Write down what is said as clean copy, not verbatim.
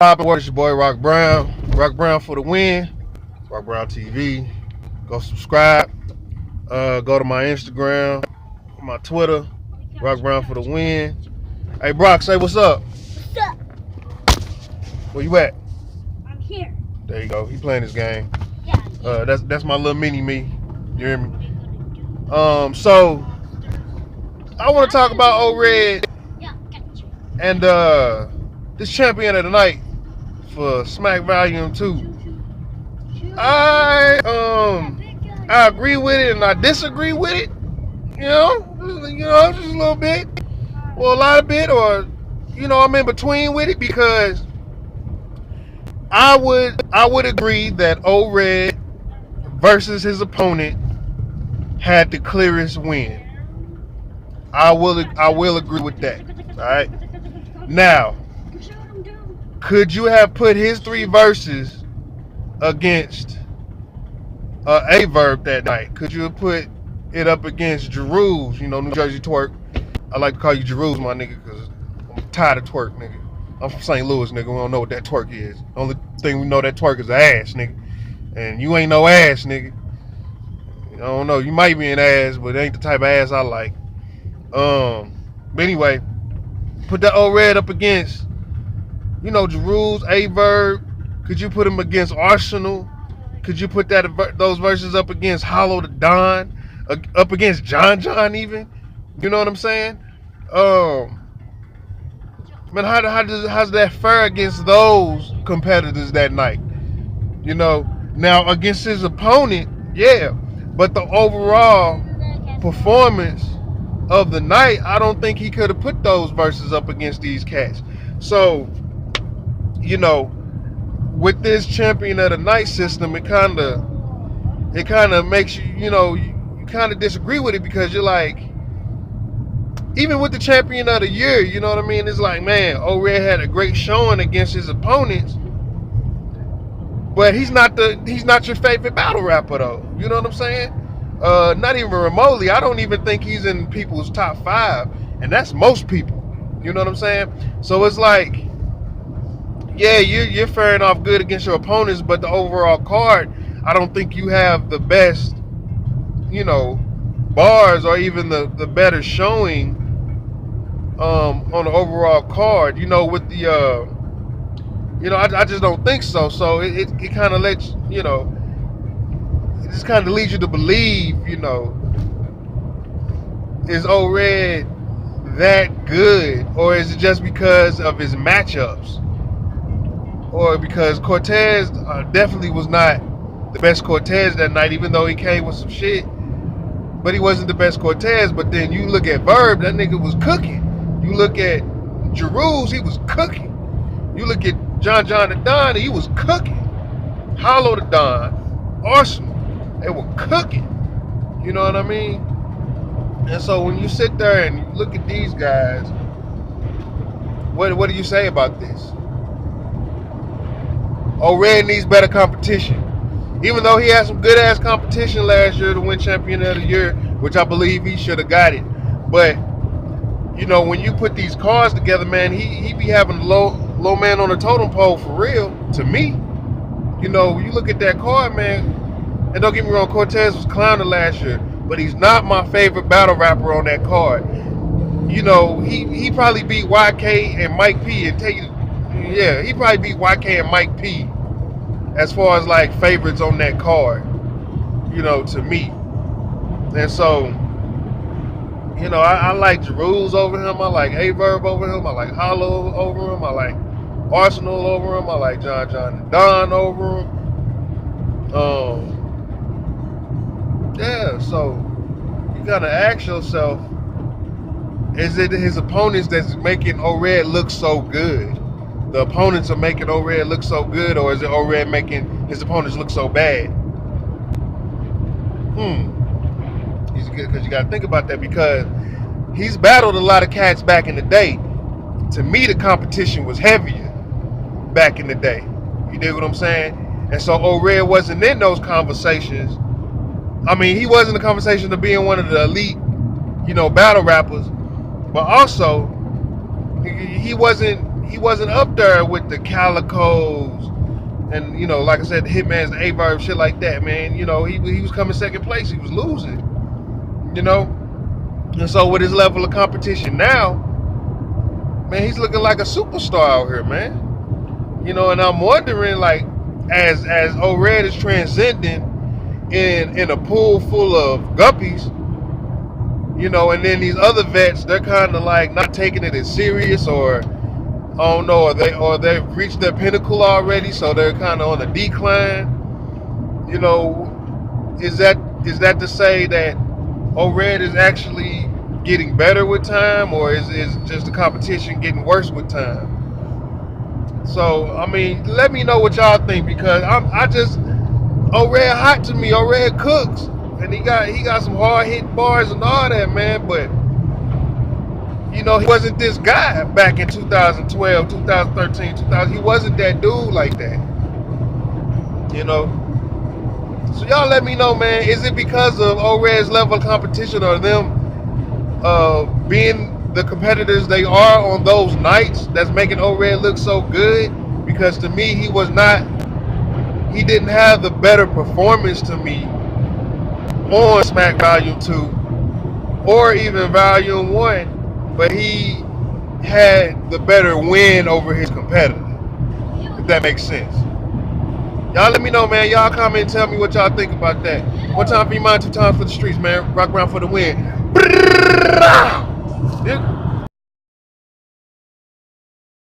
Poppin', what is your boy Rock Brown? Rock Brown for the win. Rock Brown TV. Go subscribe. Go to my Instagram, my Twitter. Rock Brown for the win. Hey Brock, say what's up. What's up? Where you at? I'm here. There you go. He playing this game. Yeah. That's my little mini me. You hear me? So I want to talk about Old Red and this champion of the night for Smack Volume 2. I agree with it and I disagree with it. You know, just a little bit, or a lot of bit, or I'm in between with it because I would agree that Old Red versus his opponent had the clearest win. I will agree with that. All right. Now, could you have put his 3 verses against Averb that night? Could you have put it up against Jeru's, New Jersey Twerk? I like to call you Jeru's, my nigga, because I'm tired of twerk, nigga. I'm from St. Louis, nigga. We don't know what that twerk is. The only thing we know that twerk is ass, nigga. And you ain't no ass, nigga. I don't know. You might be an ass, but it ain't the type of ass I like. But anyway, put that Old Red up against, Jeru's, Averb. Could you put him against Arsenal? Could you put those verses up against Hollow the Don? Up against John even? You know what I'm saying? Man, how's that fare against those competitors that night? Now against his opponent, yeah. But the overall performance of the night, I don't think he could have put those verses up against these cats. So, with this champion of the night system, it kind of makes you, you kind of disagree with it because you're like, even with the champion of the year, you know what I mean? It's like, man, Old Red had a great showing against his opponents, but he's not your favorite battle rapper though. You know what I'm saying? Not even remotely. I don't even think he's in people's top 5, and that's most people. You know what I'm saying? So it's like, yeah, you're faring off good against your opponents, but the overall card, I don't think you have the best, bars or even the better showing on the overall card. With the I just don't think so. So it kind of lets it just kind of leads you to believe, is Old Red that good, or is it just because of his matchups? Or because Cortez definitely was not the best Cortez that night, even though he came with some shit. But he wasn't the best Cortez. But then you look at Verb, that nigga was cooking. You look at Jeru's, he was cooking. You look at John the Don, he was cooking. Hollow the Don, Arsenal, they were cooking. You know what I mean? And so when you sit there and you look at these guys, what do you say about this? Old Red needs better competition. Even though he had some good ass competition last year to win champion of the year, which I believe he should have got it. But when you put these cards together, man, he be having low man on the totem pole for real. To me, when you look at that card, man, and don't get me wrong, Cortez was clowning last year, but he's not my favorite battle rapper on that card. He probably beat YK and Mike P and tell you. Yeah, he probably beat YK and Mike P as far as like favorites on that card, to me. And so, I like Jeru's over him. I like Averb over him. I like Hollow over him. I like Arsenal over him. I like John the Don over him. Yeah, so you gotta ask yourself, is it his opponents that's making Old Red look so good? The opponents are making Old Red look so good, or is it Old Red making his opponents look so bad? He's good, because you got to think about that, because he's battled a lot of cats back in the day. To me, the competition was heavier back in the day. You dig what I'm saying? And so Old Red wasn't in those conversations. I mean, he was in the conversation of being one of the elite, battle rappers, but also he wasn't he wasn't up there with the Calicos and, you know, like I said, the Hitman's, the Averb, shit like that, man. You know, he was coming second place. He was losing, you know. And so with his level of competition now, man, he's looking like a superstar out here, man. You know, and I'm wondering, like, as O-Red is transcending in a pool full of guppies, you know, and then these other vets, they're kind of like not taking it as serious, or I don't know, or they've reached their pinnacle already, so they're kind of on a decline. You know, is that to say that O-Red is actually getting better with time, or is just the competition getting worse with time? So I mean, let me know what y'all think, because I just O-Red hot to me. O-Red cooks, and he got some hard hitting bars and all that, man. But you know, he wasn't this guy back in 2012, 2013, 2000. He wasn't that dude like that. You know. So y'all let me know, man. Is it because of O-Red's level of competition, or them being the competitors they are on those nights that's making O-Red look so good? Because to me, he didn't have the better performance to me on Smack Volume 2 or even Volume 1, but he had the better win over his competitor, if that makes sense. Y'all let me know, man. Y'all comment and tell me what y'all think about that. One time for your mind, two times for the streets, man. Rock around for the win. Yeah.